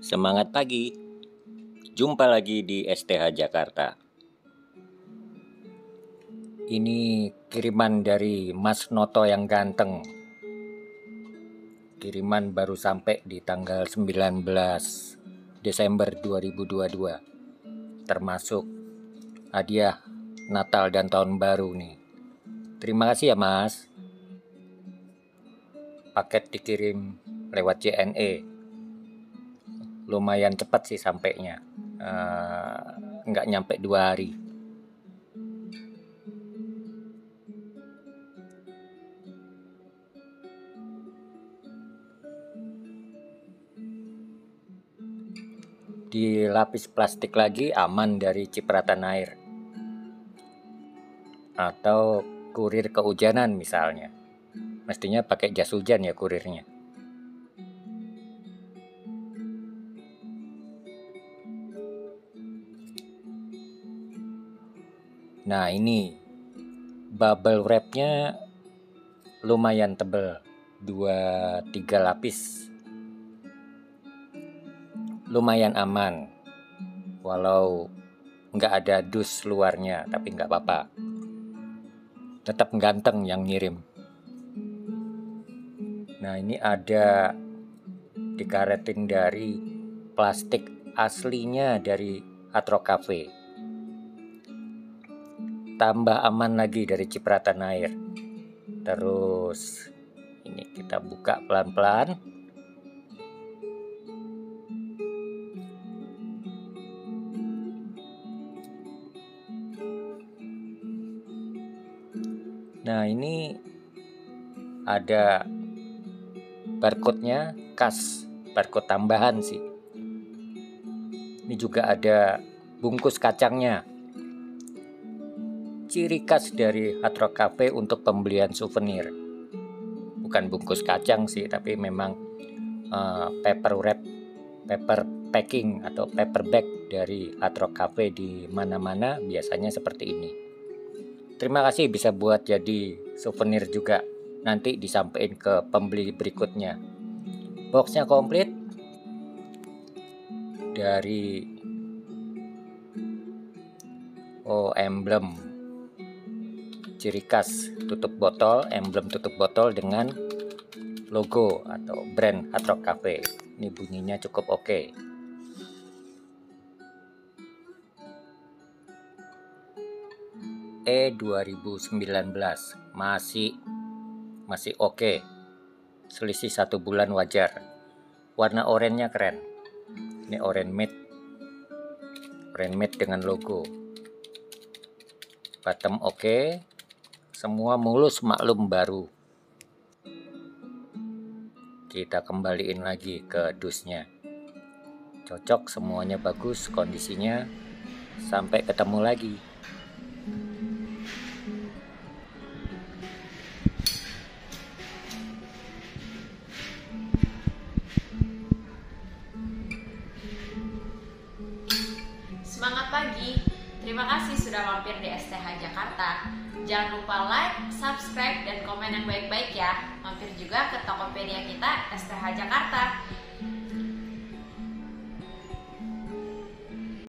Semangat pagi, jumpa lagi di STH Jakarta. Ini kiriman dari Mas Noto yang ganteng. Kiriman baru sampai di tanggal 19 Desember 2022. Termasuk hadiah Natal dan Tahun Baru nih. Terima kasih ya Mas. Paket dikirim lewat JNE. Lumayan cepat sih sampainya, nggak nyampe 2 hari. Dilapis plastik lagi, aman dari cipratan air atau kurir kehujanan misalnya. Mestinya pakai jas hujan ya kurirnya. Nah ini bubble wrapnya lumayan tebel, 2-3 lapis. Lumayan aman, walau nggak ada dus luarnya, tapi nggak apa-apa. Tetap ganteng yang ngirim. Nah ini ada dikaretin dari plastik aslinya dari Hard Rock Cafe. Tambah aman lagi dari cipratan air. Terus ini kita buka pelan-pelan. Nah ini ada barcode-nya, khas barcode tambahan sih. Ini juga ada bungkus kacangnya. Ciri khas dari Hard Rock Cafe untuk pembelian souvenir. Bukan bungkus kacang sih, tapi memang paper wrap, paper packing atau paper bag dari Hard Rock Cafe di mana-mana biasanya seperti ini. Terima kasih bisa buat jadi souvenir juga. Nanti disampaikan ke pembeli berikutnya. Boxnya komplit dari emblem ciri khas tutup botol, emblem tutup botol dengan logo atau brand Hard Rock Cafe. Ini bunyinya cukup oke. E2019 masih oke. Selisih 1 bulan wajar. Warna oranye keren. Ini oranye matte dengan logo. Bottom oke. Semua mulus maklum baru. Kita kembaliin lagi ke dusnya. Cocok, semuanya bagus kondisinya. Sampai ketemu lagi. Semangat pagi, terima kasih sudah mampir di STH Jakarta. Jangan lupa like, subscribe, dan komen yang baik-baik ya. Mampir juga ke Tokopedia kita STH Jakarta.